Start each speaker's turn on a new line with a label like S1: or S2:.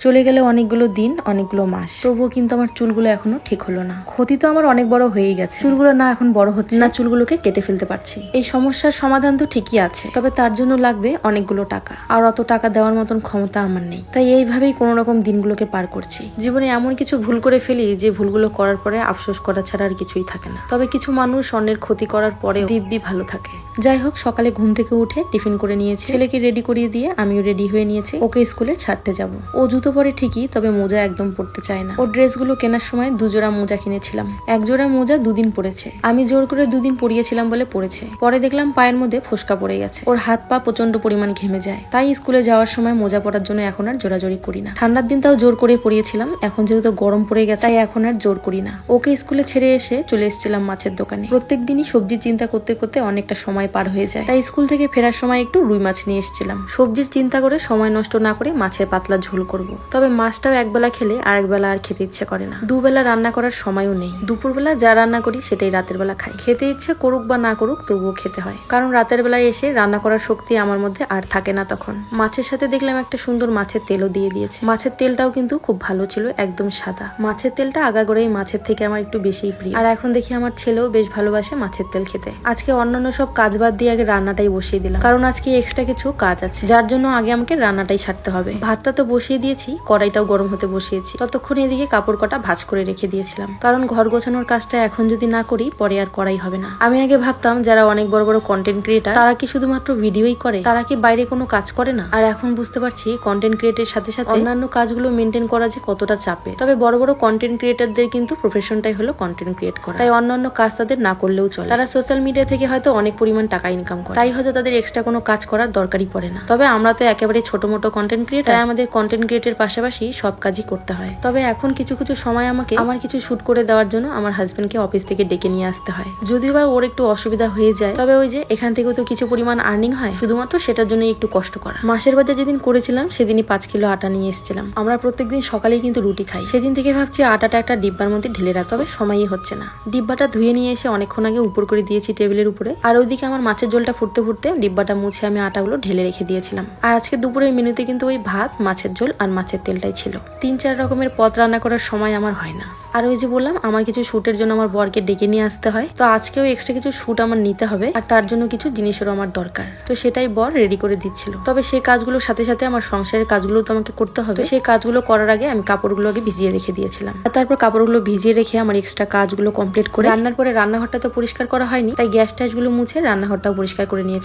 S1: চলে গেলে অনেকগুলো দিন, অনেকগুলো মাস, তবুও কিন্তু আমার চুলগুলো এখনো ঠিক হলো না। ক্ষতি তো আমার অনেক বড় হয়েই গেছে। চুলগুলো না এখন বড় হচ্ছে না, চুলগুলোকে কেটে ফেলতে পারছি। এই সমস্যার সমাধান তো ঠিকই আছে, তবে তার জন্য লাগবে অনেকগুলো টাকা, আর অত টাকা দেওয়ার মতন ক্ষমতা আমার নেই। তাই এইভাবেই কোনো রকম দিনগুলোকে পার করছি। জীবনে এমন কিছু ভুল করে ফেলি যে ভুলগুলো করার পরে আফসোস করা ছাড়া আর কিছুই থাকে না। তবে কিছু মানুষ অন্যের ক্ষতি করার পরে দিব্যি ভালো থাকে। যাই হোক, সকালে ঘুম থেকে উঠে টিফিন করে নিয়েছি, ছেলেকে রেডি করিয়ে দিয়ে আমিও রেডি হয়ে নিয়েছি। ওকে স্কুলে ছাড়তে যাব। ও জুতো পরে ঠিকই, তবে মোজা একদম পরতে চায় না। ওর ড্রেসগুলো কেনার সময় 2 জোড়া মোজা কিনেছিলাম। 1 জোড়া মোজা 2 দিন পরেছে। আমি জোর করে 2 দিন পরিয়েছিলাম বলে পরেছে। পরে দেখলাম পায়ের মধ্যে ফোসকা পড়ে গেছে। ওর হাত পা প্রচন্ড পরিমাণ ঘেমে যায়। তাই স্কুলে যাওয়ার সময় মোজা পরার জন্য এখন আর জোরাজোরি করি না। ঠান্ডার দিন তাও জোর করে পরিয়েছিলাম, এখন যেহেতু গরম পড়ে গেছে তাই এখন আর জোর করি না। ওকে স্কুলে ছেড়ে এসে চলে এসেছিলাম মাছের দোকানে। প্রত্যেক দিনই সবজির চিন্তা করতে করতে অনেকটা সময় পার হয়ে যায়। তাই স্কুল থেকে ফেরার সময় একটু রুই মাছ নিয়ে এসেছিলাম। সবজির চিন্তা করে সময় নষ্ট না করে মাছের পাতলা ঝোল করব। তবে মাছটাও একবেলা খেলে আরেক বেলা আর খেতে ইচ্ছে করে না। দুবেলা রান্না করার সময়ও নেই। দুপুরবেলা যা রান্না করি সেটাই রাতের বেলা খাই। খেতে ইচ্ছে করুক বা না করুক তবুও খেতে হয়, কারণ রাতের বেলায় এসে রান্না করার শক্তি আমার মধ্যে আর থাকে না তখন। মাছের সাথে দেখলাম একটা সুন্দর মাছের তেলও দিয়ে দিয়েছে। মাছের তেলটাও কিন্তু খুব ভালো ছিল, একদম সাদা। মাছের তেলটা আগাগোড়াই মাছের থেকে আমার একটু বেশিই প্রিয়। আর এখন দেখি আমার ছেলেও বেশ ভালোবাসে মাছের তেল খেতে। আজকে অন্যান্য সব কাজ বাদ দিয়ে আগে রান্নাটাই বসিয়ে দিলাম, কারণ আজকে এক্সট্রা কিছু কাজ আছে, যার জন্য আগে আমাকে রান্নাটাই ছাড়তে হবে। ভাতটা তো বসিয়ে দিয়েছি, কড়াইটাও গরম হতে বসিয়েছি। ততক্ষণে এদিকে কাপড় কটা ভাঁজ করে রেখে দিয়েছিলাম, কারণ ঘর গোছানোর কাজটা এখন যদি না করি পরে আর করাই হবে না। আমি আগে ভাবতাম যারা অনেক বড় বড় কন্টেন্ট ক্রিয়েটার তারা কি শুধুমাত্র ভিডিওই করে, তারা কি বাইরে কোনো কাজ করে না। আর এখন বুঝতে পারছি কন্টেন্ট ক্রিয়েটের সাথে সাথে অন্যান্য কাজগুলো মেনটেন করা যে কতটা চাপে। তবে বড় বড় কন্টেন্ট ক্রিয়েটারদের কিন্তু প্রফেশনটাই হলো কন্টেন্ট ক্রিয়েট করা, তাই অন্যান্য কাজ তাদের না করলেও চলে। তারা সোশ্যাল মিডিয়া থেকে হয়তো অনেক পরিমাণ টাকা ইনকাম করে, তাই হয়তো তাদের এক্সট্রা কোনো কাজ করার দরকারই পড়ে না। তবে আমরা তো একেবারে ছোট মোটো কন্টেন্ট ক্রিয়েটার, আমাদের কন্টেন্ট ক্রিয়েটের পাশাপাশি সব কাজই করতে হয়। তবে এখন কিছু কিছু সময় আমাকে আমার কিছু শুট করে দেওয়ার জন্য আমার হাজবেন্ডকে অফিস থেকে ডেকে নিয়ে আসতে হয়। যদিও বা ওর একটু অসুবিধা হয়ে যায়, তবে ওই যে এখান থেকেও তো কিছু পরিমাণ আর্নিং হয়, শুধুমাত্র সেটার জন্য একটু কষ্ট করা। মাসের বাজার যেদিন করেছিলাম সেদিনই 5 কিলো আটা নিয়ে এসেছিলাম। আমরা প্রত্যেকদিন সকালেই কিন্তু রুটি খাই। সেদিন থেকে ভাবছি আটাটা একটা ডিব্বার মধ্যে ঢেলে রাখতে হবে, সময়ই হচ্ছে না। ডিব্বাটা ধুয়ে নিয়ে এসে অনেকক্ষণ আগে উপর করে দিয়েছি টেবিলের উপরে, আর ওইদিকে আমার মাছের ঝোলটা ফুটতে ফুটতে ডিব্বাটা মুছে আমি আটাগুলো ঢেলে রেখে দিয়েছিলাম। আর আজকে দুপুরের মেনুতে কিন্তু ওই ভাত, মাছের ঝোল আর মাছের তেলটাই ছিল। 3-4 রকমের পদ রান্না করার সময় আমার হয় না। আর ওই যে বললাম আমার কিছু শুটের জন্য আমার বরকে ডেকে নিয়ে আসতে হয়, তো আজকেও এক্সট্রা কিছু শুট আমার নিতে হবে, আর তার জন্য কিছু জিনিসেরও আমার দরকার। তো সেটাই বর রেডি করে দিচ্ছিল। তবে সেই কাজগুলোর সাথে সাথে আমার সংসারের কাজগুলো তো আমাকে করতে হবে। সেই কাজগুলো করার আগে আমি কাপড়গুলো আগে ভিজিয়ে রেখে দিয়েছিলাম, আর তারপর কাপড়গুলো ভিজিয়ে রেখে আমার এক্সট্রা কাজগুলো কমপ্লিট করে রান্নার পরে রান্নাঘরটা তো পরিষ্কার করা হয়নি, তাই গ্যাস ট্যাসগুলো মুছে রান্নাঘরটাও পরিষ্কার করে নিয়েছি।